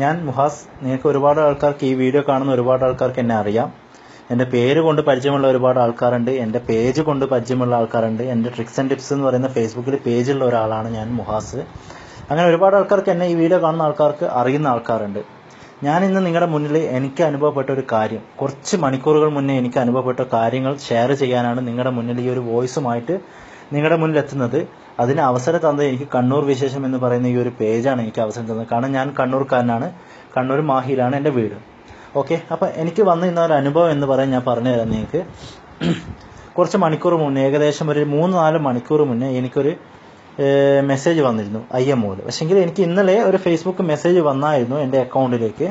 ഞാൻ മുഹാസ്. നിങ്ങൾക്ക് ഒരുപാട് ആൾക്കാർക്ക് ഈ വീഡിയോ കാണുന്ന ഒരുപാട് ആൾക്കാർക്ക് എന്നെ അറിയാം. എൻ്റെ പേര് കൊണ്ട് പരിചയമുള്ള ഒരുപാട് ആൾക്കാരുണ്ട്, എൻ്റെ പേജ് കൊണ്ട് പരിചയമുള്ള ആൾക്കാരുണ്ട്. എൻ്റെ ട്രിക്സ് ആൻഡ് ടിപ്സ് എന്ന് പറയുന്ന ഫേസ്ബുക്കിൽ പേജുള്ള ഒരാളാണ് ഞാൻ മുഹാസ്. അങ്ങനെ ഒരുപാട് ആൾക്കാർക്ക് എന്നെ ഈ വീഡിയോ കാണുന്ന ആൾക്കാർക്ക് അറിയുന്ന ആൾക്കാരുണ്ട്. ഞാൻ ഇന്ന് നിങ്ങളുടെ മുന്നിൽ എനിക്ക് അനുഭവപ്പെട്ട ഒരു കാര്യം, കുറച്ച് മണിക്കൂറുകൾ മുന്നേ എനിക്ക് അനുഭവപ്പെട്ട കാര്യങ്ങൾ ഷെയർ ചെയ്യാനാണ് നിങ്ങളുടെ മുന്നിൽ ഈ ഒരു വോയിസുമായിട്ട് നിങ്ങളുടെ മുന്നിൽ എത്തുന്നത്. അതിന് അവസരം തന്നത് എനിക്ക് കണ്ണൂർ വിശേഷം എന്ന് പറയുന്ന ഈ ഒരു പേജാണ് എനിക്ക് അവസരം തന്നത്. കാരണം ഞാൻ കണ്ണൂർക്കാരനാണ്, കണ്ണൂർ മാഹിയിലാണ് എൻ്റെ വീട്. ഓക്കെ, അപ്പം എനിക്ക് വന്ന ഇന്നൊരു അനുഭവം എന്ന് പറയാൻ ഞാൻ പറഞ്ഞു തരാം നിങ്ങൾക്ക്. കുറച്ച് മണിക്കൂർ മുന്നേ, ഏകദേശം ഒരു 3-4 മണിക്കൂർ മുന്നേ എനിക്കൊരു മെസ്സേജ് വന്നിരുന്നു IMOയിൽ. പക്ഷേങ്കിൽ എനിക്ക് ഇന്നലെ ഒരു ഫേസ്ബുക്ക് മെസ്സേജ് വന്നായിരുന്നു എൻ്റെ അക്കൗണ്ടിലേക്ക്.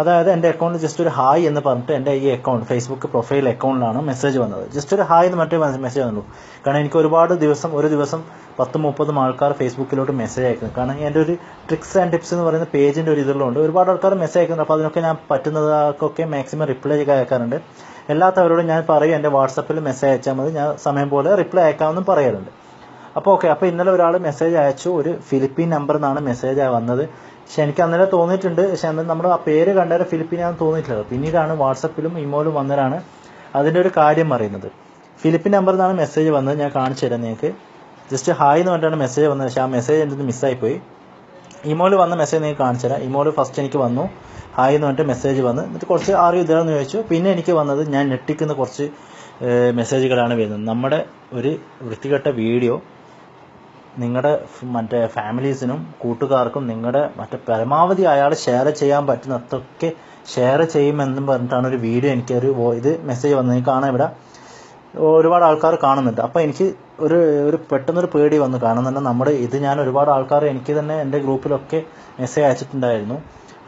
അതായത് എൻ്റെ അക്കൗണ്ടിൽ ജസ്റ്റ് ഒരു ഹായ് എന്ന് പറഞ്ഞിട്ട് എൻ്റെ ഈ അക്കൗണ്ട് ഫേസ്ബുക്ക് പ്രൊഫൈൽ അക്കൗണ്ടിലാണ് മെസ്സേജ് വന്നത്. ജസ്റ്റ് ഒരു ഹായ് എന്ന് മറ്റേ മെസ്സേജ് വന്നുള്ളൂ. കാരണം എനിക്ക് ഒരുപാട് ദിവസം, ഒരു ദിവസം 10-30 ആൾക്കാർ ഫേസ്ബുക്കിലോട്ട് മെസ്സേജ് അയക്കുന്നത്. കാരണം എൻ്റെ ഒരു ട്രിക്സ് ആൻഡ് ടിപ്സ് എന്ന് പറയുന്ന പേജിൻ്റെ ഒരു ഇതിലുണ്ട്, ഒരുപാട് ആൾക്കാർ മെസ്സേജ് അയക്കുന്നുണ്ട്. അപ്പോൾ അതിനൊക്കെ ഞാൻ പറ്റുന്നതൊക്കെ മാക്സിമം റിപ്ലൈ അയക്കാറുണ്ട്. എല്ലാത്തവരോടും ഞാൻ പറയും എൻ്റെ വാട്സപ്പിൽ മെസ്സേജ് അയച്ചാൽ മതി, ഞാൻ സമയം പോലെ റിപ്ലൈ അയക്കാമെന്നും പറയാറുണ്ട്. അപ്പോൾ ഓക്കെ, അപ്പോൾ ഇന്നലെ ഒരാൾ മെസ്സേജ് അയച്ചു. ഒരു ഫിലിപ്പീൻ നമ്പറിൽ നിന്നാണ് മെസ്സേജ് വന്നത്. പക്ഷെ എനിക്ക് അന്നേരം തോന്നിയിട്ടുണ്ട്, പക്ഷെ അന്ന് നമ്മൾ ആ പേര് കണ്ടേരം ഫിലിപ്പീനാണെന്ന് തോന്നിയിട്ടില്ല. പിന്നീടാണ് വാട്സപ്പിലും ഇമോയിലും വന്നവരാണ് അതിൻ്റെ ഒരു കാര്യം അറിയുന്നത്. ഫിലിപ്പീൻ നമ്പറിൽ നിന്നാണ് മെസ്സേജ് വന്നത്. ഞാൻ കാണിച്ചു തരാം നിങ്ങൾക്ക്. ജസ്റ്റ് ഹായ് എന്ന് പറഞ്ഞിട്ടാണ് മെസ്സേജ് വന്നത്. പക്ഷേ ആ മെസ്സേജ് എൻ്റെ മിസ്സായിപ്പോയി. ഇമോയിൽ വന്ന മെസ്സേജ് നിങ്ങൾക്ക് കാണിച്ചു തരാം. ഇമോയിൽ ഫസ്റ്റ് എനിക്ക് വന്നു ഹായ് എന്ന് പറഞ്ഞിട്ട് മെസ്സേജ് വന്ന്. എന്നിട്ട് കുറച്ച് ആരും ഇതാണെന്ന് ചോദിച്ചു. പിന്നെ എനിക്ക് വന്നത് ഞാൻ ഞെട്ടിക്കുന്ന കുറച്ച് മെസ്സേജുകളാണ് വരുന്നത്. നമ്മുടെ ഒരു വൃത്തികെട്ട വീഡിയോ നിങ്ങളുടെ മറ്റേ ഫാമിലീസിനും കൂട്ടുകാർക്കും നിങ്ങളുടെ പരമാവധി അയാൾ ഷെയർ ചെയ്യാൻ പറ്റുന്നതൊക്കെ ഷെയർ ചെയ്യുമെന്നും പറഞ്ഞിട്ടാണ് ഒരു വീഡിയോ എനിക്കൊരു ഇത് മെസ്സേജ് വന്നത്. എനിക്ക് കാണാൻ ഇവിടെ ഒരുപാട് ആൾക്കാർ കാണുന്നുണ്ട്. അപ്പോൾ എനിക്ക് ഒരു പെട്ടെന്നൊരു പേടി വന്നു. കാരണം ഇത് ഞാൻ ഒരുപാട് ആൾക്കാർ എനിക്ക് തന്നെ എൻ്റെ ഗ്രൂപ്പിലൊക്കെ മെസ്സേജ് അയച്ചിട്ടുണ്ടായിരുന്നു.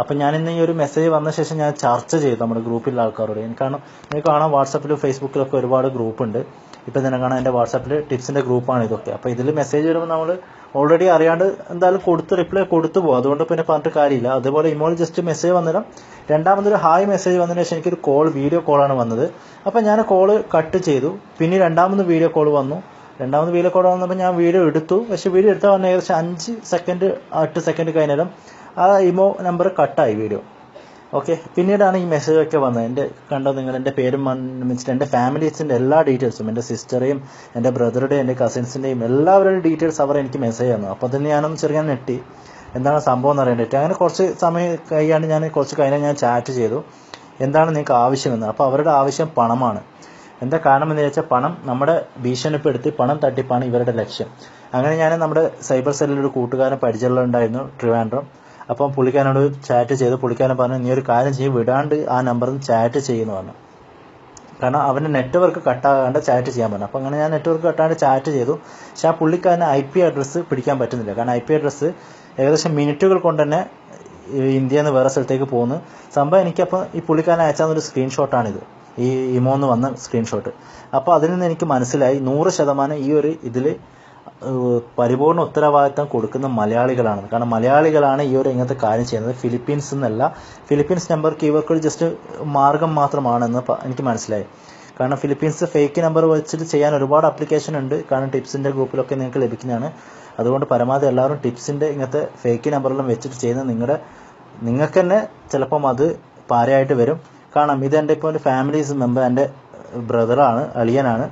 അപ്പം ഞാനിന്ന് ഈ ഒരു മെസ്സേജ് വന്ന ശേഷം ഞാൻ ചർച്ച ചെയ്തു നമ്മുടെ ഗ്രൂപ്പിലെ ആൾക്കാരോട്. എനിക്ക് കാണാം വാട്സപ്പിലും ഫേസ്ബുക്കിലൊക്കെ ഒരുപാട് ഗ്രൂപ്പുണ്ട്. ഇപ്പം തന്നെ കാണാം എൻ്റെ വാട്സപ്പിൽ ടിപ്സിൻ്റെ ഗ്രൂപ്പാണ് ഇതൊക്കെ. അപ്പോൾ ഇതിൽ മെസ്സേജ് വരുമ്പോൾ നമ്മൾ ഓൾറെഡി അറിയാണ്ട് എന്തായാലും റിപ്ലൈ കൊടുത്തു പോകും. അതുകൊണ്ട് പിന്നെ പറഞ്ഞിട്ട് കാര്യമില്ല. അതുപോലെ ഇമോൾ ജസ്റ്റ് മെസ്സേജ് വന്നിടാം. രണ്ടാമതൊരു ഹായ് മെസ്സേജ് വന്നതിന് ശേഷം എനിക്കൊരു വീഡിയോ കോളാണ് വന്നത്. അപ്പം ഞാൻ കോള് കട്ട് ചെയ്തു. പിന്നെ രണ്ടാമത് വീഡിയോ കോൾ വന്നു. വന്നപ്പോൾ ഞാൻ വീഡിയോ എടുത്തു. പക്ഷേ വീഡിയോ എടുത്താൽ വന്ന ഏകദേശം 5 സെക്കൻഡ് 8 സെക്കൻഡ് കഴിഞ്ഞേരം ആ ഇമോ നമ്പർ കട്ടായി വീഡിയോ. ഓക്കെ, പിന്നീടാണ് ഈ മെസ്സേജൊക്കെ വന്നത്. എൻ്റെ പേരും വെച്ചിട്ട് എൻ്റെ ഫാമിലീസിൻ്റെ എല്ലാ ഡീറ്റെയിൽസും, എൻ്റെ സിസ്റ്ററേയും എൻ്റെ ബ്രദറുടെയും എൻ്റെ കസിൻസിൻ്റെയും എല്ലാവരുടെയും ഡീറ്റെയിൽസ് അവർ എനിക്ക് മെസ്സേജ് തന്നു. അപ്പോൾ തന്നെ ഞാനൊന്ന് ചെറിയ നെട്ടി, എന്താണ് സംഭവം എന്ന് അറിയേണ്ടിട്ട്. അങ്ങനെ കുറച്ച് സമയം കഴിഞ്ഞാൽ ഞാൻ ചാറ്റ് ചെയ്തു, എന്താണ് നിങ്ങൾക്ക് ആവശ്യമെന്ന്. അപ്പോൾ അവരുടെ ആവശ്യം പണമാണ്. എന്താ കാരണം എന്ന് ചോദിച്ചാൽ, പണം നമ്മുടെ ഭീഷണിപ്പെടുത്തി പണം തട്ടിപ്പാണ് ഇവരുടെ ലക്ഷ്യം. അങ്ങനെ ഞാൻ നമ്മുടെ സൈബർ സെല്ലിലൊരു കൂട്ടുകാരൻ പരിചയമുണ്ടായിരുന്നു, ട്രിവാൻഡ്രം. അപ്പം പുള്ളിക്കാരനോട് ചാറ്റ് ചെയ്തു. പുള്ളിക്കാരൻ പറഞ്ഞു, നീ ഒരു കാര്യം ചെയ്യും, വിടാണ്ട് ആ നമ്പറിൽ ചാറ്റ് ചെയ്യുന്നു പറഞ്ഞു. കാരണം അവൻ്റെ നെറ്റ്വർക്ക് കട്ടാകാണ്ട് ചാറ്റ് ചെയ്യാൻ പറഞ്ഞു. അപ്പോൾ അങ്ങനെ ഞാൻ നെറ്റ്വർക്ക് കട്ടാണ്ട് ചാറ്റ് ചെയ്തു. പക്ഷേ ആ പുള്ളിക്കാരന് IP അഡ്രസ്സ് പിടിക്കാൻ പറ്റുന്നില്ല. കാരണം IP അഡ്രസ്സ് ഏകദേശം മിനിറ്റുകൾ കൊണ്ട് തന്നെ ഇന്ത്യയിൽ നിന്ന് വേറെ സ്ഥലത്തേക്ക് പോകുന്നു. സംഭവം എനിക്കപ്പോൾ ഈ പുള്ളിക്കാരൻ അയച്ചാൽ സ്ക്രീൻഷോട്ടാണിത്, ഈ ഇമോ എന്ന് വന്ന സ്ക്രീൻഷോട്ട്. അപ്പോൾ അതിൽ നിന്ന് എനിക്ക് മനസ്സിലായി 100% ഈ ഒരു ഇതിൽ പരിപൂർണ്ണ ഉത്തരവാദിത്തം കൊടുക്കുന്ന മലയാളികളാണ്. കാരണം മലയാളികളാണ് ഈ ഒരു ഇങ്ങനത്തെ കാര്യം ചെയ്യുന്നത്. ഫിലിപ്പീൻസ് എന്നല്ല, ഫിലിപ്പീൻസ് നമ്പർക്ക് ഇവർക്കൊരു ജസ്റ്റ് മാർഗം മാത്രമാണെന്ന് എനിക്ക് മനസ്സിലായി. കാരണം ഫിലിപ്പീൻസ് ഫേക്ക് നമ്പർ വെച്ചിട്ട് ചെയ്യാൻ ഒരുപാട് ആപ്ലിക്കേഷൻ ഉണ്ട്. കാരണം ടിപ്സിൻ്റെ ഗ്രൂപ്പിലൊക്കെ നിങ്ങൾക്ക് ലഭിക്കുന്നതാണ്. അതുകൊണ്ട് പരമാവധി എല്ലാവരും ടിപ്സിൻ്റെ ഇങ്ങനത്തെ ഫേക്ക് നമ്പറെല്ലാം വെച്ചിട്ട് ചെയ്യുന്ന നിങ്ങൾക്ക് തന്നെ ചിലപ്പം അത് പാരയായിട്ട് വരും. കാരണം ഇതെൻ്റെ ഇപ്പോൾ ഒരു ഫാമിലീസ് മെമ്പർ, എൻ്റെ ബ്രദറാണ്, അളിയനാണ്.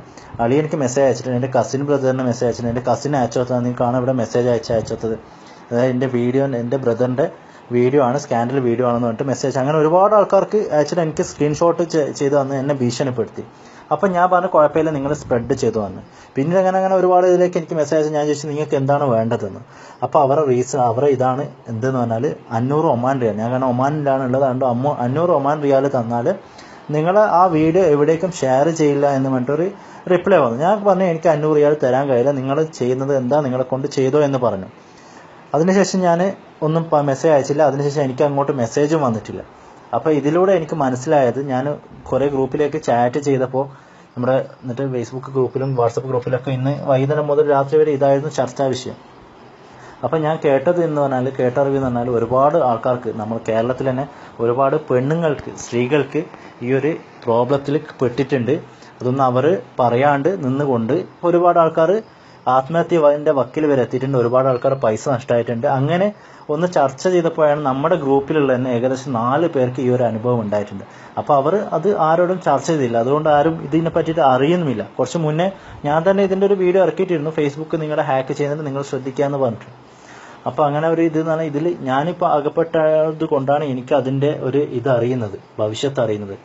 അളിയനിക്ക് മെസ്സേജ് അയച്ചിട്ടുണ്ട്. എൻ്റെ കസിൻ ബ്രദറിന് മെസ്സേജ് അയച്ചിട്ടുണ്ട്. എൻ്റെ കസിൻ അയച്ചോത്തത് നിങ്ങൾക്ക് കാണാം ഇവിടെ മെസ്സേജ് അയച്ചോത്തത്. അതായത് എൻ്റെ ബ്രദറിൻ്റെ വീഡിയോ ആണ്, സ്കാൻഡൽ വീഡിയോ ആണെന്ന് പറഞ്ഞിട്ട് മെസ്സേജ്. അങ്ങനെ ഒരുപാട് ആൾക്കാർക്ക് അയച്ചിട്ട് എനിക്ക് സ്ക്രീൻഷോട്ട് ചെയ്ത് തന്ന് എന്നെ ഭീഷണിപ്പെടുത്തി. അപ്പം ഞാൻ പറഞ്ഞു കുഴപ്പമില്ല, നിങ്ങൾ സ്പ്രെഡ് ചെയ്തു വന്ന്. പിന്നെ അങ്ങനെ ഒരുപാട് ഇതിലേക്ക് എനിക്ക് മെസ്സേജ് അയച്ചു. ഞാൻ ചോദിച്ചു നിങ്ങൾക്ക് എന്താണ് വേണ്ടതെന്ന്. അപ്പോൾ അവരെ ഇതാണ് എന്തെന്ന് പറഞ്ഞാൽ 500 ഒമാൻ റിയാൽ. ഞാൻ കാരണം ഒമാനിലാണ് ഉള്ളത്, അതുകൊണ്ട് 500 ഒമാൻ റിയാൽ തന്നാൽ നിങ്ങൾ ആ വീഡിയോ എവിടേക്കും ഷെയർ ചെയ്യില്ല എന്ന് പറഞ്ഞിട്ടൊരു റിപ്ലൈ വന്നു. ഞാൻ പറഞ്ഞു എനിക്ക് 500 റിയാൽ തരാൻ കഴിയില്ല, നിങ്ങൾ ചെയ്യുന്നത് എന്താ, നിങ്ങളെ കൊണ്ട് ചെയ്തോ എന്ന് പറഞ്ഞു. അതിനുശേഷം ഞാൻ ഒന്നും മെസ്സേജ് അയച്ചില്ല. അതിനുശേഷം എനിക്ക് അങ്ങോട്ട് മെസ്സേജും വന്നിട്ടില്ല. അപ്പോൾ ഇതിലൂടെ എനിക്ക് മനസ്സിലായത്, ഞാൻ കുറേ ഗ്രൂപ്പിലേക്ക് ചാറ്റ് ചെയ്തപ്പോൾ എന്നിട്ട് ഫേസ്ബുക്ക് ഗ്രൂപ്പിലും വാട്സപ്പ് ഗ്രൂപ്പിലൊക്കെ ഇന്ന് വൈകുന്നേരം മുതൽ രാത്രി വരെ ഇതായിരുന്നു ചർച്ചാ വിഷയം. അപ്പം ഞാൻ കേട്ടറിവെന്ന് പറഞ്ഞാൽ ഒരുപാട് ആൾക്കാർക്ക്, നമ്മൾ കേരളത്തിൽ തന്നെ ഒരുപാട് സ്ത്രീകൾക്ക് ഈ ഒരു പ്രോബ്ലത്തിൽ പെട്ടിട്ടുണ്ട്. അതൊന്നും അവർ പറയാണ്ട് നിന്നുകൊണ്ട് ഒരുപാട് ആൾക്കാർ ആത്മഹത്യന്റെ വക്കിൽ വരെ എത്തിയിട്ടുണ്ട്. ഒരുപാട് ആൾക്കാർ പൈസ നഷ്ടമായിട്ടുണ്ട്. അങ്ങനെ ഒന്ന് ചർച്ച ചെയ്തപ്പോഴാണ് നമ്മുടെ ഗ്രൂപ്പിലുള്ള തന്നെ ഏകദേശം 4 പേർക്ക് ഈ ഒരു അനുഭവം ഉണ്ടായിട്ടുണ്ട്. അപ്പോൾ അവർ അത് ആരോടും ചർച്ച ചെയ്തില്ല. അതുകൊണ്ട് ആരും ഇതിനെ പറ്റിയിട്ട് അറിയുന്നുമില്ല. കുറച്ച് മുന്നേ ഞാൻ തന്നെ ഇതിൻ്റെ ഒരു വീഡിയോ ഇറക്കിയിട്ടിരുന്നു, ഫേസ്ബുക്ക് നിങ്ങളെ ഹാക്ക് ചെയ്യുന്നത് നിങ്ങൾ ശ്രദ്ധിക്കാമെന്ന് പറഞ്ഞിട്ട്. അപ്പോൾ അങ്ങനെ ഒരു ഇത് എന്ന് പറഞ്ഞാൽ ഇതിൽ ഞാനിപ്പോൾ അകപ്പെട്ടത് കൊണ്ടാണ് എനിക്ക് അതിൻ്റെ ഒരു ഇത് അറിയുന്നത്, ഭവിഷ്യത്ത് അറിയുന്നത്.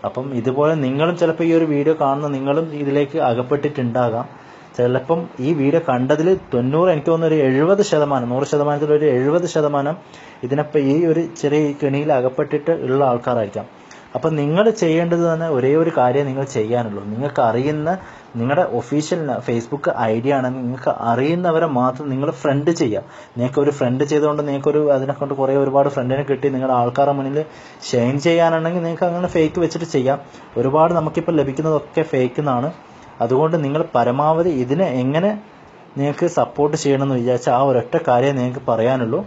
അപ്പം ഇതുപോലെ നിങ്ങളും ചിലപ്പോൾ ഈ ഒരു വീഡിയോ കാണുന്ന നിങ്ങളും ഇതിലേക്ക് അകപ്പെട്ടിട്ടുണ്ടാകാം. ചിലപ്പം ഈ വീഡിയോ കണ്ടതിൽ 90, എനിക്ക് തോന്നുന്നു ഒരു 70%, 100%, ഒരു 70% ഇതിനപ്പം ഈ ഒരു ചെറിയ കെണിയിൽ അകപ്പെട്ടിട്ട് ഉള്ള ആൾക്കാരായിരിക്കാം. അപ്പം നിങ്ങൾ ചെയ്യേണ്ടത് തന്നെ ഒരേ ഒരു കാര്യം നിങ്ങൾ ചെയ്യാനുള്ളൂ. നിങ്ങൾക്ക് അറിയുന്ന നിങ്ങളുടെ ഒഫീഷ്യൽ ഫേസ്ബുക്ക് ഐഡി ആണെങ്കിൽ നിങ്ങൾക്ക് അറിയുന്നവരെ മാത്രം നിങ്ങൾ ഫ്രണ്ട് ചെയ്യുക. നിങ്ങൾക്ക് ഒരു ഫ്രണ്ട് ചെയ്തുകൊണ്ട് നിങ്ങൾക്കൊരു അതിനെക്കൊണ്ട് ഒരുപാട് ഫ്രണ്ടിനെ കിട്ടി നിങ്ങളുടെ ആൾക്കാരുടെ മുന്നിൽ ഷെയർ ചെയ്യാനാണെങ്കിൽ നിങ്ങൾക്ക് അങ്ങനെ ഫേക്ക് വെച്ചിട്ട് ചെയ്യാം. ഒരുപാട് നമുക്കിപ്പോൾ ലഭിക്കുന്നതൊക്കെ ഫേക്ക് എന്നാണ്. അതുകൊണ്ട് നിങ്ങൾ പരമാവധി ഇതിനെ എങ്ങനെ നിങ്ങൾക്ക് സപ്പോർട്ട് ചെയ്യണമെന്ന് വിചാരിച്ചാൽ ആ ഒരൊറ്റ കാര്യം നിങ്ങൾക്ക് പറയാനുള്ളൂ.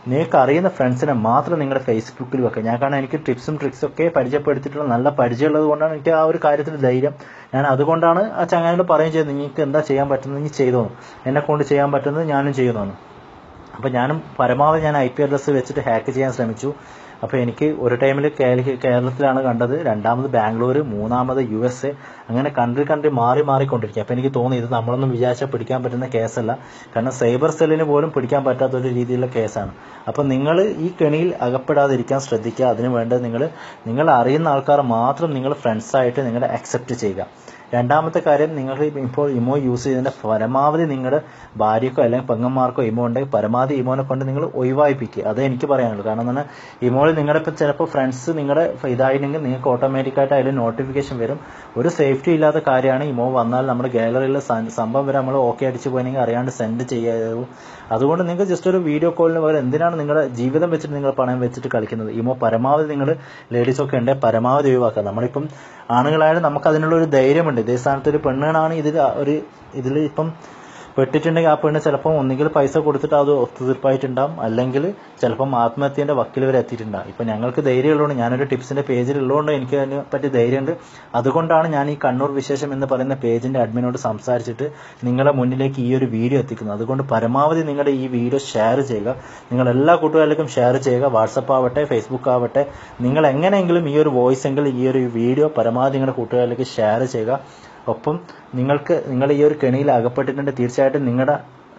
നിങ്ങൾക്ക് അറിയുന്ന ഫ്രണ്ട്സിനെ മാത്രം നിങ്ങളുടെ ഫേസ്ബുക്കിൽ വെക്കുക. ഞാൻ കാരണം എനിക്ക് ടിപ്സും ട്രിക്സും ഒക്കെ പരിചയപ്പെടുത്തിയിട്ടുള്ള നല്ല പരിചയമുള്ളത് കൊണ്ടാണ് എനിക്ക് ആ ഒരു കാര്യത്തിൽ ധൈര്യം. ഞാൻ അതുകൊണ്ടാണ് ആ ചങ്ങാതിയോട് പറയുകയും ചെയ്തത്, നിങ്ങൾക്ക് എന്താ ചെയ്യാൻ പറ്റുന്നത് നിങ്ങൾ ചെയ്തോന്നു, എന്നെക്കൊണ്ട് ചെയ്യാൻ പറ്റുന്നത് ഞാനും ചെയ്യുന്നതാണ്. അപ്പോൾ ഞാനും പരമാവധി ഞാൻ IP അഡ്രസ്സ് വെച്ചിട്ട് ഹാക്ക് ചെയ്യാൻ ശ്രമിച്ചു. അപ്പോൾ എനിക്ക് ഒരു ടൈമിൽ കേരളത്തിലാണ് കണ്ടത്, രണ്ടാമത് ബാംഗ്ലൂർ, മൂന്നാമത് USA, അങ്ങനെ കൺട്രി മാറിക്കൊണ്ടിരിക്കുക. അപ്പോൾ എനിക്ക് തോന്നി ഇത് നമ്മളൊന്നും വിചാരിച്ചാൽ പിടിക്കാൻ പറ്റുന്ന കേസല്ല. കാരണം സൈബർ സെല്ലിന് പോലും പിടിക്കാൻ പറ്റാത്തൊരു രീതിയിലുള്ള കേസാണ്. അപ്പോൾ നിങ്ങൾ ഈ കെണിയിൽ അകപ്പെടാതിരിക്കാൻ ശ്രദ്ധിക്കുക. അതിനു വേണ്ടത് നിങ്ങൾ അറിയുന്ന ആൾക്കാർ മാത്രം നിങ്ങൾ ഫ്രണ്ട്സായിട്ട് നിങ്ങളെ അക്സെപ്റ്റ് ചെയ്യുക. രണ്ടാമത്തെ കാര്യം, നിങ്ങൾ ഇപ്പോൾ ഇമോ യൂസ് ചെയ്തതിൻ്റെ പരമാവധി നിങ്ങളുടെ ഭാര്യക്കോ അല്ലെങ്കിൽ പെങ്ങന്മാർക്കോ ഇമോ ഉണ്ടെങ്കിൽ പരമാവധി ഇമോനെ കൊണ്ട് നിങ്ങൾ ഒഴിവായിപ്പിക്കുക. അതേ എനിക്ക് പറയാനുള്ളൂ. കാരണം എന്ന് പറഞ്ഞാൽ ഇമോയിൽ നിങ്ങളുടെ ഇപ്പോൾ ചിലപ്പോൾ ഫ്രണ്ട്സ് നിങ്ങളുടെ ഇതായില്ലെങ്കിൽ നിങ്ങൾക്ക് ഓട്ടോമാറ്റിക്കായിട്ട് അതിൽ നോട്ടിഫിക്കേഷൻ വരും. ഒരു സേഫ്റ്റി ഇല്ലാത്ത കാര്യമാണ്. ഇമോ വന്നാൽ നമ്മുടെ ഗാലറിയിലെ സംഭവം വരെ നമ്മൾ ഓക്കെ അടിച്ച് പോയെങ്കിൽ അറിയാണ്ട് സെൻഡ് ചെയ്യാവൂ. അതുകൊണ്ട് നിങ്ങൾക്ക് ജസ്റ്റ് ഒരു വീഡിയോ കോളിന് പകരം എന്തിനാണ് നിങ്ങളുടെ ജീവിതം വെച്ചിട്ട് നിങ്ങൾ പണയം വെച്ചിട്ട് കളിക്കുന്നത്? ഇമോ പരമാവധി നിങ്ങൾ ലേഡീസൊക്കെ ഉണ്ടെങ്കിൽ പരമാവധി ഒഴിവാക്കുക. നമ്മളിപ്പം ആണുങ്ങളായാലും നമുക്ക് അതിനുള്ളൊരു ധൈര്യമുണ്ട്. ഇതേ സ്ഥാനത്ത് ഒരു പെണ്ണാണ് ഇതിൽ ഇപ്പം പെട്ടിട്ടുണ്ടെങ്കിൽ ആ പെണ്ണ് ചിലപ്പം ഒന്നുകിൽ പൈസ കൊടുത്തിട്ട് അത് ഒത്തുതീർപ്പായിട്ടുണ്ടാകും, അല്ലെങ്കിൽ ചിലപ്പം ആത്മഹത്യൻ്റെ വക്കിൽ വരെ എത്തിയിട്ടുണ്ടാകും. ഇപ്പം ഞങ്ങൾക്ക് ധൈര്യമുള്ളതുകൊണ്ട്, ഞാനൊരു ടിപ്സിൻ്റെ പേജിലുള്ളതുകൊണ്ട് എനിക്ക് അതിനെ പറ്റി ധൈര്യമുണ്ട്. അതുകൊണ്ടാണ് ഞാൻ ഈ കണ്ണൂർ വിശേഷം എന്ന് പറയുന്ന പേജിൻ്റെ അഡ്മിനോട് സംസാരിച്ചിട്ട് നിങ്ങളുടെ മുന്നിലേക്ക് ഈ ഒരു വീഡിയോ എത്തിക്കുന്നത്. അതുകൊണ്ട് പരമാവധി നിങ്ങളുടെ ഈ വീഡിയോ ഷെയർ ചെയ്യുക. നിങ്ങൾ എല്ലാ കൂട്ടുകാരിലേക്കും ഷെയർ ചെയ്യുക. വാട്സപ്പ് ആവട്ടെ, ഫേസ്ബുക്ക് ആവട്ടെ, നിങ്ങൾ എങ്ങനെയെങ്കിലും ഈ ഒരു വോയിസ് എങ്കിൽ ഈ ഒരു വീഡിയോ പരമാവധി നിങ്ങളുടെ കൂട്ടുകാരിലേക്ക് ഷെയർ ചെയ്യുക. ഒപ്പം നിങ്ങൾ ഈ ഒരു കെണിയിൽ അകപ്പെട്ടിട്ടുണ്ട്, തീർച്ചയായിട്ടും നിങ്ങളുടെ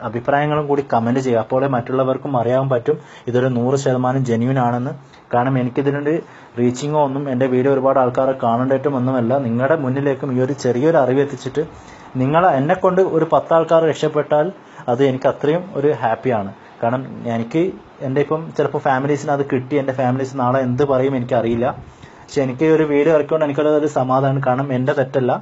അഭിപ്രായങ്ങളും കൂടി കമൻറ്റ് ചെയ്യുക. അപ്പോൾ മറ്റുള്ളവർക്കും അറിയാൻ പറ്റും ഇതൊരു 100% ജെന്യൂൻ ആണെന്ന്. കാരണം എനിക്കിതിനുണ്ട് റീച്ചിങ്ങോ ഒന്നും, എൻ്റെ വീഡിയോ ഒരുപാട് ആൾക്കാരെ കാണേണ്ടതായിട്ടും ഒന്നുമല്ല. നിങ്ങളുടെ മുന്നിലേക്കും ഈ ഒരു ചെറിയൊരു അറിവ് എത്തിച്ചിട്ട് എന്നെക്കൊണ്ട് ഒരു 10 ആൾക്കാർ രക്ഷപ്പെട്ടാൽ അത് എനിക്ക് അത്രയും ഒരു ഹാപ്പിയാണ്. കാരണം എനിക്ക് എൻ്റെ ഇപ്പം ചിലപ്പോൾ ഫാമിലീസിന് അത് കിട്ടി, എൻ്റെ ഫാമിലീസ് നാളെ എന്ത് പറയും എനിക്കറിയില്ല. പക്ഷെ എനിക്ക് ഒരു വീഡിയോ ഇറക്കിക്കൊണ്ട് എനിക്കതൊരു സമാധാനം. കാരണം എൻ്റെ തെറ്റല്ല,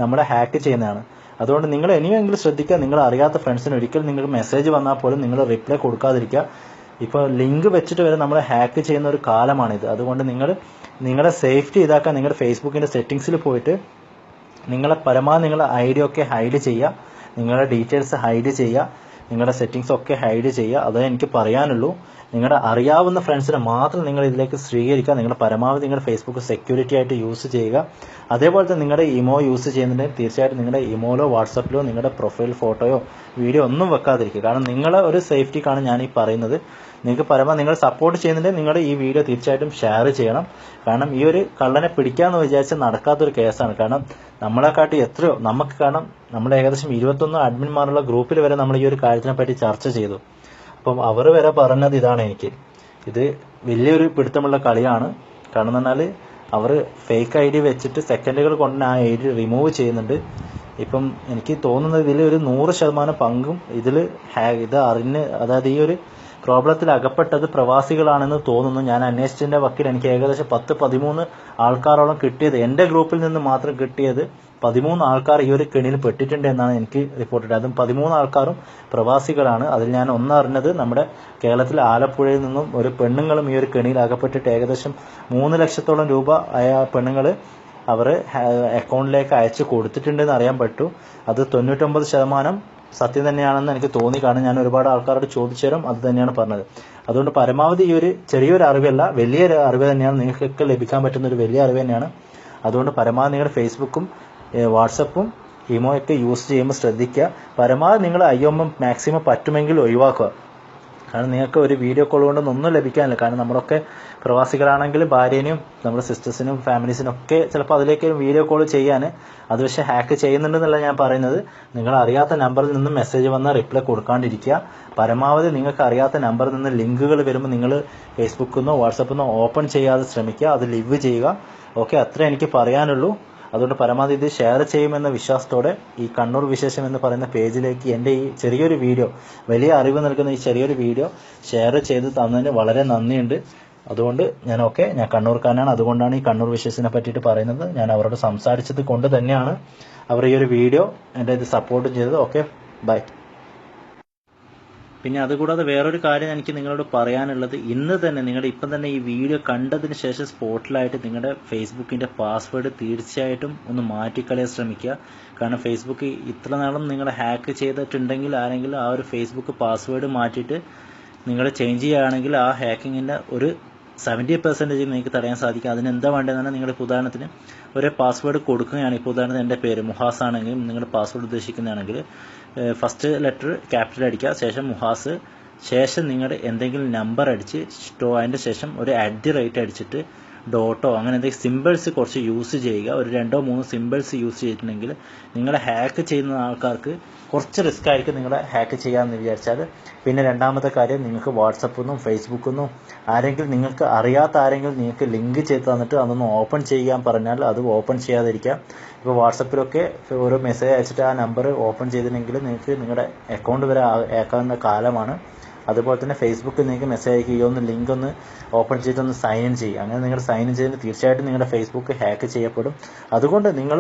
നമ്മളെ ഹാക്ക് ചെയ്യുന്നതാണ്. അതുകൊണ്ട് നിങ്ങൾ ഇനിയെങ്കിലും ശ്രദ്ധിക്കുക. നിങ്ങൾ അറിയാത്ത ഫ്രണ്ട്സിന് ഒരിക്കലും നിങ്ങൾക്ക് മെസ്സേജ് വന്നാൽ പോലും നിങ്ങൾ റിപ്ലൈ കൊടുക്കാതിരിക്കുക. ഇപ്പോൾ ലിങ്ക് വെച്ചിട്ട് വരെ നമ്മളെ ഹാക്ക് ചെയ്യുന്ന ഒരു കാലമാണിത്. അതുകൊണ്ട് നിങ്ങളുടെ സേഫ്റ്റി ഇതാക്കാൻ നിങ്ങളുടെ ഫേസ്ബുക്കിൻ്റെ സെറ്റിങ്സിൽ പോയിട്ട് നിങ്ങളെ പരമാവധി നിങ്ങളുടെ ID ഒക്കെ ഹൈഡ് ചെയ്യുക, നിങ്ങളുടെ ഡീറ്റെയിൽസ് ഹൈഡ് ചെയ്യുക, നിങ്ങളുടെ സെറ്റിങ്സ് ഒക്കെ ഹൈഡ് ചെയ്യുക. അതേ എനിക്ക് പറയാനുള്ളൂ. നിങ്ങളുടെ അറിയാവുന്ന ഫ്രണ്ട്സിനെ മാത്രം നിങ്ങൾ ഇതിലേക്ക് സ്വീകരിക്കുക. നിങ്ങൾ പരമാവധി നിങ്ങളുടെ ഫേസ്ബുക്ക് സെക്യൂരിറ്റി ആയിട്ട് യൂസ് ചെയ്യുക. അതേപോലെ തന്നെ നിങ്ങളുടെ ഇമോ യൂസ് ചെയ്യുന്നുണ്ടെങ്കിൽ തീർച്ചയായിട്ടും നിങ്ങളുടെ ഇമോയിലോ വാട്സപ്പിലോ നിങ്ങളുടെ പ്രൊഫൈൽ ഫോട്ടോയോ വീഡിയോ ഒന്നും വെക്കാതിരിക്കുക. കാരണം നിങ്ങളെ ഒരു സേഫ്റ്റിക്കാണ് ഞാൻ ഈ പറയുന്നത്. നിങ്ങൾക്ക് പരമാവധി നിങ്ങൾ സപ്പോർട്ട് ചെയ്യുന്നുണ്ടെങ്കിൽ നിങ്ങളുടെ ഈ വീഡിയോ തീർച്ചയായിട്ടും ഷെയർ ചെയ്യണം. കാരണം ഈ ഒരു കള്ളനെ പിടിക്കാമെന്ന് വിചാരിച്ചാൽ നടക്കാത്തൊരു കേസാണ്. കാരണം നമ്മളെക്കാട്ടി എത്രയോ കാരണം നമ്മൾ ഏകദേശം 21 അഡ്മിന്മാരുള്ള ഗ്രൂപ്പിൽ വരെ നമ്മൾ ഈ ഒരു കാര്യത്തിനെ പറ്റി ചർച്ച ചെയ്തു. അപ്പം അവർ വരെ പറഞ്ഞത് ഇതാണ്, ഇത് വലിയൊരു പിടുത്തമുള്ള കളിയാണ്. കാരണം എന്ന് പറഞ്ഞാൽ അവർ ഫേക്ക് ID വെച്ചിട്ട് സെക്കൻഡുകൾ കൊണ്ട് ആ ID റിമൂവ് ചെയ്യുന്നുണ്ട്. ഇപ്പം എനിക്ക് തോന്നുന്നത് ഇതിൽ ഒരു 100% പങ്കും ഇത് അറിഞ്ഞ്, അതായത് ഈ ഒരു പ്രോബ്ലത്തിൽ അകപ്പെട്ടത് പ്രവാസികളാണെന്ന് തോന്നുന്നു. ഞാൻ അന്വേഷിച്ചതിൻ്റെ വക്കിൽ എനിക്ക് ഏകദേശം 10-13 ആൾക്കാരോളം കിട്ടിയത്, എൻ്റെ ഗ്രൂപ്പിൽ നിന്ന് മാത്രം കിട്ടിയത് 13 ആൾക്കാർ ഈ ഒരു കെണിയിൽ പെട്ടിട്ടുണ്ട് എന്നാണ് എനിക്ക് റിപ്പോർട്ട് ചെയ്തത്. അതും 13 ആൾക്കാരും പ്രവാസികളാണ്. അതിൽ ഞാൻ ഒന്നറിഞ്ഞത് നമ്മുടെ കേരളത്തിലെ ആലപ്പുഴയിൽ നിന്നും ഒരു പെണ്ണുങ്ങളും ഈ ഒരു കെണിയിൽ അകപ്പെട്ടിട്ട് ഏകദേശം 3 ലക്ഷത്തോളം രൂപ ആയ പെണ്ണുങ്ങൾ അവർ അക്കൗണ്ടിലേക്ക് അയച്ചു കൊടുത്തിട്ടുണ്ടെന്ന് അറിയാൻ പറ്റൂ. അത് 99% സത്യം തന്നെയാണെന്ന് എനിക്ക് തോന്നി. കാരണം ഞാൻ ഒരുപാട് ആൾക്കാരോട് ചോദിച്ചേരും അത് തന്നെയാണ് പറഞ്ഞത്. അതുകൊണ്ട് പരമാവധി ഈ ഒരു ചെറിയൊരു അറിവല്ല, വലിയൊരു അറിവ് തന്നെയാണ്, നിങ്ങൾക്കൊക്കെ ലഭിക്കാൻ പറ്റുന്ന ഒരു വലിയ അറിവ് തന്നെയാണ്. അതുകൊണ്ട് പരമാവധി നിങ്ങളുടെ ഫേസ്ബുക്കും വാട്സപ്പും ഇമോയൊക്കെ യൂസ് ചെയ്യുമ്പോൾ ശ്രദ്ധിക്കുക. പരമാവധി നിങ്ങൾ IMO മാക്സിമം പറ്റുമെങ്കിൽ ഒഴിവാക്കുക. കാരണം നിങ്ങൾക്ക് ഒരു വീഡിയോ കോൾ കൊണ്ടൊന്നും ഒന്നും ലഭിക്കാനില്ല. കാരണം നമ്മളൊക്കെ പ്രവാസികളാണെങ്കിൽ ഭാര്യനെയും നമ്മുടെ സിസ്റ്റേഴ്സിനും ഫാമിലീസിനും ഒക്കെ ചിലപ്പോൾ അതിലേക്ക് വീഡിയോ കോൾ ചെയ്യാൻ അത് പക്ഷേ ഹാക്ക് ചെയ്യുന്നുണ്ടെന്നല്ല ഞാൻ പറയുന്നത്. നിങ്ങൾ അറിയാത്ത നമ്പറിൽ നിന്ന് മെസ്സേജ് വന്നാൽ റിപ്ലൈ കൊടുക്കാണ്ടിരിക്കുക. പരമാവധി നിങ്ങൾക്ക് അറിയാത്ത നമ്പറിൽ നിന്ന് ലിങ്കുകൾ വരുമ്പോൾ നിങ്ങൾ ഫേസ്ബുക്കിൽ നിന്നോ വാട്സപ്പിൽ നിന്നോ ഓപ്പൺ ചെയ്യാതെ ശ്രമിക്കുക. അത് ലിവ് ചെയ്യുക. ഓക്കെ, അത്രേ എനിക്ക് പറയാനുള്ളൂ. അതുകൊണ്ട് പരമാവധി ഇത് ഷെയർ ചെയ്യുമെന്ന വിശ്വാസത്തോടെ ഈ കണ്ണൂർ വിശേഷം എന്ന് പറയുന്ന പേജിലേക്ക് എൻ്റെ ഈ ചെറിയൊരു വീഡിയോ, വലിയ അറിവ് നൽകുന്ന ഈ ചെറിയൊരു വീഡിയോ ഷെയർ ചെയ്ത് തന്നതിന് വളരെ നന്ദിയുണ്ട്. അതുകൊണ്ട് ഞാൻ കണ്ണൂർക്കാരനാണ്. അതുകൊണ്ടാണ് ഈ കണ്ണൂർ വിശേഷത്തിനെ പറ്റിയിട്ട് പറയുന്നത്. ഞാൻ അവരോട് സംസാരിച്ചത് കൊണ്ട് തന്നെയാണ് അവർ ഈ ഒരു വീഡിയോ എൻ്റെ ഇത് സപ്പോർട്ട് ചെയ്തത്. Okay, bye. പിന്നെ അതുകൂടാതെ വേറൊരു കാര്യം എനിക്ക് നിങ്ങളോട് പറയാനുള്ളത്, ഇന്ന് തന്നെ ഇപ്പം തന്നെ ഈ വീഡിയോ കണ്ടതിന് ശേഷം സ്പോട്ടിലായിട്ട് നിങ്ങളുടെ ഫേസ്ബുക്കിൻ്റെ പാസ്വേഡ് തീർച്ചയായിട്ടും ഒന്ന് മാറ്റിക്കളയാൻ ശ്രമിക്കുക. കാരണം ഫേസ്ബുക്ക് ഇത്ര നാളും നിങ്ങൾ ഹാക്ക് ചെയ്തിട്ടുണ്ടെങ്കിൽ ആരെങ്കിലും ആ ഒരു ഫേസ്ബുക്ക് പാസ്വേഡ് മാറ്റിയിട്ട് നിങ്ങൾ ചേഞ്ച് ചെയ്യുകയാണെങ്കിൽ ആ ഹാക്കിങ്ങിൻ്റെ ഒരു 70% നിങ്ങൾക്ക് തടയാൻ സാധിക്കും. അതിനെന്താ വേണ്ടതെന്ന് നിങ്ങൾ ഇപ്പോൾ ഉദാഹരണത്തിന് ഒരു പാസ്വേഡ് കൊടുക്കുകയാണ്. ഇപ്പോൾ ഉദാഹരണത്തിന് എൻ്റെ പേര് മുഹാസ് ആണെങ്കിൽ നിങ്ങൾ പാസ്വേഡ് ഉദ്ദേശിക്കുന്നതാണെങ്കിൽ ഫസ്റ്റ് ലെറ്റർ ക്യാപിറ്റൽ അടിക്കുക, ശേഷം മുഹാസ്, ശേഷം നിങ്ങളുടെ എന്തെങ്കിലും നമ്പർ അടിച്ച് അതിൻ്റെ ശേഷം ഒരു @ അടിച്ചിട്ട് ഡോട്ടോ അങ്ങനെ എന്തെങ്കിലും സിമ്പിൾസ് കുറച്ച് യൂസ് ചെയ്യുക. ഒരു 2-3 സിമ്പിൾസ് യൂസ് ചെയ്തിട്ടുണ്ടെങ്കിൽ നിങ്ങളെ ഹാക്ക് ചെയ്യുന്ന ആൾക്കാർക്ക് കുറച്ച് റിസ്ക് ആയിരിക്കും നിങ്ങളെ ഹാക്ക് ചെയ്യാമെന്ന് വിചാരിച്ചാൽ. പിന്നെ രണ്ടാമത്തെ കാര്യം, നിങ്ങൾക്ക് വാട്സപ്പിൽ നിന്നും ഫേസ്ബുക്കിൽ നിന്നും ആരെങ്കിലും നിങ്ങൾക്ക് അറിയാത്ത ആരെങ്കിലും നിങ്ങൾക്ക് ലിങ്ക് ചെയ്ത് തന്നിട്ട് അതൊന്ന് ഓപ്പൺ ചെയ്യാൻ പറഞ്ഞാൽ അത് ഓപ്പൺ ചെയ്യാതിരിക്കുക. ഇപ്പോൾ വാട്സപ്പിലൊക്കെ ഓരോ മെസ്സേജ് അയച്ചിട്ട് ആ നമ്പർ ഓപ്പൺ ചെയ്തിട്ടുണ്ടെങ്കിൽ നിങ്ങൾക്ക് നിങ്ങളുടെ അക്കൗണ്ട് വരെ ആക്കാവുന്ന കാലമാണ്. അതുപോലെ തന്നെ ഫേസ്ബുക്കിൽ നിങ്ങൾക്ക് മെസ്സേജ് അയക്കുക, ഒന്ന് ലിങ്ക് ഒന്ന് ഓപ്പൺ ചെയ്തിട്ടൊന്ന് സൈൻ ഇൻ ചെയ്യുക. അങ്ങനെ നിങ്ങൾ സൈൻ ഇൻ ചെയ്തിട്ട് തീർച്ചയായിട്ടും നിങ്ങളുടെ ഫേസ്ബുക്ക് ഹാക്ക് ചെയ്യപ്പെടും. അതുകൊണ്ട് നിങ്ങൾ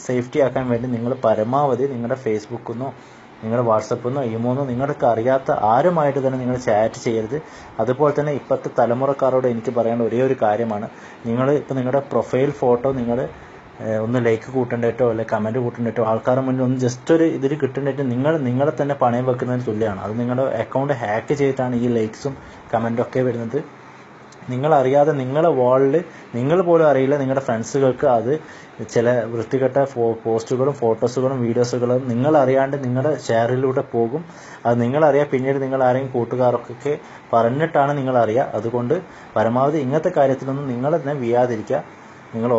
സേഫ്റ്റി ആക്കാൻ വേണ്ടി നിങ്ങൾ പരമാവധി നിങ്ങളുടെ ഫേസ്ബുക്കിൽ നിന്നോ നിങ്ങളുടെ വാട്സപ്പിൽ നിന്നോ ഇമോന്നോ നിങ്ങൾക്ക് അറിയാത്ത ആരുമായിട്ട് തന്നെ നിങ്ങൾ ചാറ്റ് ചെയ്യരുത്. അതുപോലെ തന്നെ ഇപ്പോഴത്തെ തലമുറക്കാരോട് എനിക്ക് പറയേണ്ട ഒരേ ഒരു കാര്യമാണ്, നിങ്ങൾ ഇപ്പോൾ നിങ്ങളുടെ പ്രൊഫൈൽ ഫോട്ടോ നിങ്ങൾ ഒന്ന് ലൈക്ക് കൂട്ടേണ്ടിട്ടോ അല്ലെങ്കിൽ കമൻറ്റ് കൂട്ടേണ്ടിട്ടോ ആൾക്കാരുടെ മുന്നിൽ ഒന്ന് ജസ്റ്റ് ഒരു ഇതിൽ കിട്ടേണ്ടിട്ട് നിങ്ങളെ തന്നെ പണയം വെക്കുന്നതിന് തുല്യമാണ്. അത് നിങ്ങളുടെ അക്കൗണ്ട് ഹാക്ക് ചെയ്തിട്ടാണ് ഈ ലൈക്സും കമൻറ്റും ഒക്കെ വരുന്നത്. നിങ്ങളറിയാതെ നിങ്ങളെ വാളിൽ നിങ്ങൾ പോലും അറിയില്ല നിങ്ങളുടെ ഫ്രണ്ട്സുകൾക്ക് അത് ചില വൃത്തികെട്ട പോസ്റ്റുകളും ഫോട്ടോസുകളും വീഡിയോസുകളും നിങ്ങളറിയാണ്ട് നിങ്ങളുടെ ഷെയറിലൂടെ പോകും. അത് നിങ്ങളറിയാം, പിന്നീട് നിങ്ങൾ ആരെങ്കിലും കൂട്ടുകാരൊക്കെ പറഞ്ഞിട്ടാണ് നിങ്ങളറിയുക. അതുകൊണ്ട് പരമാവധി ഇങ്ങനത്തെ കാര്യത്തിലൊന്നും നിങ്ങൾ തന്നെ വീഴാതിരിക്കുക. നിങ്ങൾ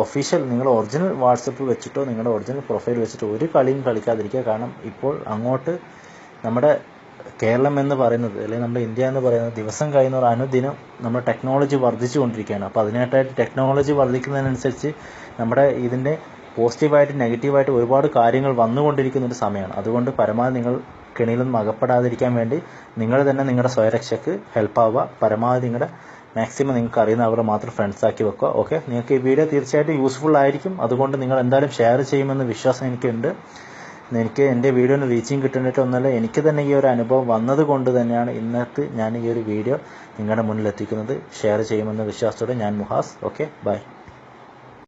ഒറിജിനൽ വാട്സപ്പ് വെച്ചിട്ടോ നിങ്ങളുടെ ഒറിജിനൽ പ്രൊഫൈൽ വെച്ചിട്ടോ ഒരു കളിയും കളിക്കാതിരിക്കുക. കാരണം ഇപ്പോൾ അങ്ങോട്ട് നമ്മുടെ കേരളം എന്ന് പറയുന്നത് അല്ലെങ്കിൽ നമ്മുടെ ഇന്ത്യ എന്ന് പറയുന്നത് ദിവസം കഴിയുന്ന അനുദിനം നമ്മുടെ ടെക്നോളജി വർദ്ധിച്ചു കൊണ്ടിരിക്കുകയാണ്. അപ്പോൾ അതിനായിട്ടായിട്ട് ടെക്നോളജി വർദ്ധിക്കുന്നതിനനുസരിച്ച് നമ്മുടെ ഇതിൻ്റെ പോസിറ്റീവായിട്ട് നെഗറ്റീവായിട്ട് ഒരുപാട് കാര്യങ്ങൾ വന്നുകൊണ്ടിരിക്കുന്ന ഒരു സമയമാണ്. അതുകൊണ്ട് പരമാവധി നിങ്ങൾ കെണിയിലൊന്നും അകപ്പെടാതിരിക്കാൻ വേണ്ടി നിങ്ങൾ തന്നെ നിങ്ങളുടെ സ്വയരക്ഷയ്ക്ക് ഹെൽപ്പാവുക. പരമാവധി നിങ്ങളുടെ മാക്സിമം നിങ്ങൾക്ക് അറിയുന്നവരെ മാത്രം ഫ്രണ്ട്സാക്കി വെക്കുക. ഓക്കെ, നിങ്ങൾക്ക് ഈ വീഡിയോ തീർച്ചയായിട്ടും യൂസ്ഫുൾ ആയിരിക്കും. അതുകൊണ്ട് നിങ്ങൾ എന്തായാലും ഷെയർ ചെയ്യുമെന്ന് വിശ്വാസം എനിക്കുണ്ട്. എനിക്ക് എൻ്റെ വീഡിയോന് റീച്ചിങ് കിട്ടുന്നിട്ട് ഒന്നല്ല, എനിക്ക് തന്നെ ഈ ഒരു അനുഭവം വന്നത് കൊണ്ട് തന്നെയാണ് ഇന്നത്തെ ഞാൻ ഈ ഒരു വീഡിയോ നിങ്ങളുടെ മുന്നിൽ എത്തിക്കുന്നത്. ഷെയർ ചെയ്യുമെന്ന വിശ്വാസത്തോടെ ഞാൻ മുഹാസ്. Okay, by.